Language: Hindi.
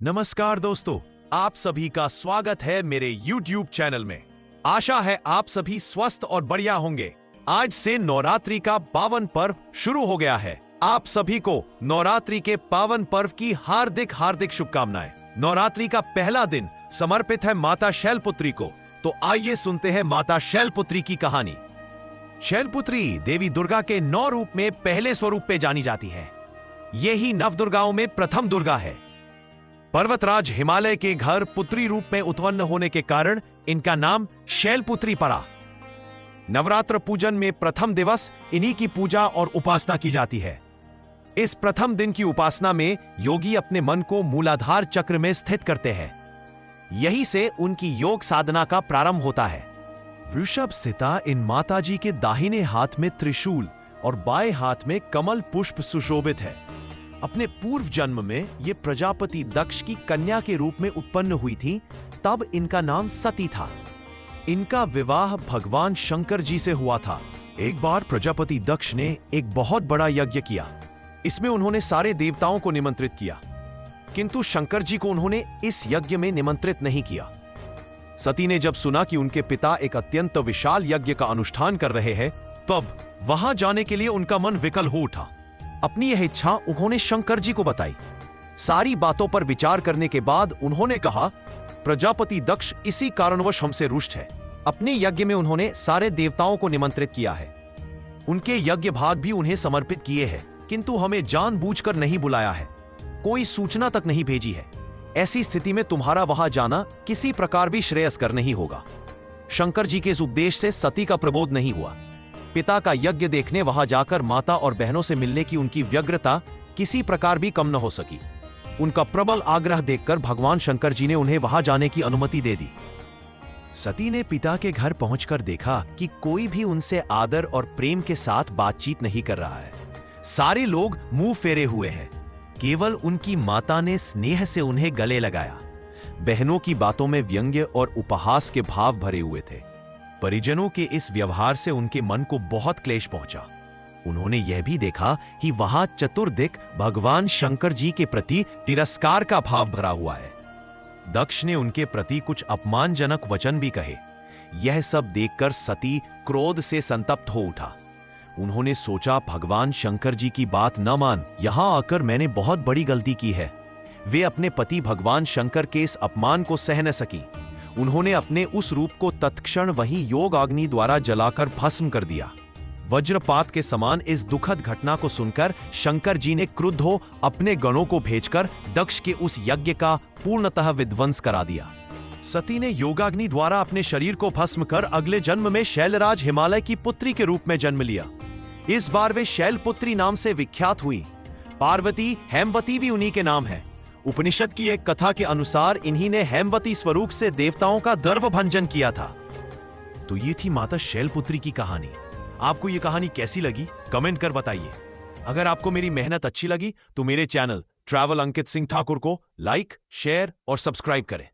नमस्कार दोस्तों, आप सभी का स्वागत है मेरे YouTube चैनल में। आशा है आप सभी स्वस्थ और बढ़िया होंगे। आज से नवरात्रि का पावन पर्व शुरू हो गया है। आप सभी को नवरात्रि के पावन पर्व की हार्दिक हार्दिक शुभकामनाएं। नवरात्रि का पहला दिन समर्पित है माता शैलपुत्री को। तो आइए सुनते हैं माता शैलपुत्री की कहानी। शैलपुत्री देवी दुर्गा के 9 रूप में पहले स्वरूप पे जानी जाती है। यही नवदुर्गाओं में प्रथम दुर्गा है। पर्वतराज हिमालय के घर पुत्री रूप में उत्पन्न होने के कारण इनका नाम शैलपुत्री पड़ा। नवरात्र पूजन में प्रथम दिवस इन्हीं की पूजा और उपासना की जाती है। इस प्रथम दिन की उपासना में योगी अपने मन को मूलाधार चक्र में स्थित करते हैं। यही से उनकी योग साधना का प्रारंभ होता है। वृषभ स्थिता इन माताजी के दाहिने हाथ में त्रिशूल और बाएं हाथ में कमल पुष्प सुशोभित है। अपने पूर्व जन्म में ये प्रजापति दक्ष की कन्या के रूप में उत्पन्न हुई थी, तब इनका नाम सती था। इनका विवाह भगवान शंकर जी से हुआ था। एक बार प्रजापति दक्ष ने एक बहुत बड़ा यज्ञ किया। इसमें उन्होंने सारे देवताओं को निमंत्रित किया, किंतु शंकर जी को उन्होंने इस यज्ञ में निमंत्रित नहीं किया। सती ने जब सुना कि उनके पिता एक अत्यंत विशाल यज्ञ का अनुष्ठान कर रहे हैं, तब वहां जाने के लिए उनका मन विकल हो उठा। अपनी यह इच्छा उन्होंने शंकर जी को बताई। सारी बातों पर विचार करने के बाद उन्होंने कहा, प्रजापति दक्ष इसी कारणवश हमसे रुष्ट है। अपने यज्ञ में उन्होंने सारे देवताओं को निमंत्रित किया है। उनके यज्ञ भाग भी उन्हें समर्पित किए हैं, किंतु हमें जानबूझकर नहीं बुलाया है, कोई सूचना तक नहीं भेजी है। ऐसी स्थिति में तुम्हारा वहां जाना किसी प्रकार भी श्रेयस्कर नहीं होगा। शंकर जी के इस उपदेश से सती का प्रबोध नहीं हुआ। पिता का यज्ञ देखने वहां जाकर माता और बहनों से मिलने की उनकी व्यग्रता किसी प्रकार भी कम न हो सकी। उनका प्रबल आग्रह देखकर भगवान शंकर जी ने उन्हें वहां जाने की अनुमति दे दी। सती ने पिता के घर पहुंचकर देखा कि कोई भी उनसे आदर और प्रेम के साथ बातचीत नहीं कर रहा है। सारे लोग मुंह फेरे हुए हैं। केवल उनकी माता ने स्नेह से उन्हें गले लगाया। बहनों की बातों में व्यंग्य और उपहास के भाव भरे हुए थे। परिजनों के इस व्यवहार से उनके मन को बहुत क्लेश पहुंचा। उन्होंने यह भी देखा कि वहां चतुर्दिक भगवान शंकर जी के प्रति तिरस्कार का भाव भरा हुआ है। दक्ष ने उनके प्रति कुछ अपमानजनक वचन भी कहे। यह सब देखकर सती क्रोध से संतप्त हो उठा। उन्होंने सोचा, भगवान शंकर जी की बात न मान यहां आकर मैंने बहुत बड़ी गलती की है। वे अपने पति भगवान शंकर के इस अपमान को सह न सकी। उन्होंने अपने उस रूप को तत्क्षण वही योग अग्नि द्वारा जलाकर भस्म कर दिया। वज्रपात के समान इस दुखद घटना को सुनकर शंकर जी ने क्रुद्ध हो अपने गणों को भेजकर दक्ष के उस यज्ञ का पूर्णतः विध्वंस करा दिया। सती ने योगाग्नि द्वारा अपने शरीर को भस्म कर अगले जन्म में शैलराज हिमालय की पुत्री के रूप में जन्म लिया। इस बार वे शैलपुत्री नाम से विख्यात हुई। पार्वती, हेमवती भी उन्हीं के नाम है। उपनिषद की एक कथा के अनुसार इन्हीं ने हेमवती स्वरूप से देवताओं का गर्व भंजन किया था। तो ये थी माता शैलपुत्री की कहानी। आपको ये कहानी कैसी लगी कमेंट कर बताइए। अगर आपको मेरी मेहनत अच्छी लगी तो मेरे चैनल ट्रैवल अंकित सिंह ठाकुर को लाइक, शेयर और सब्सक्राइब करें।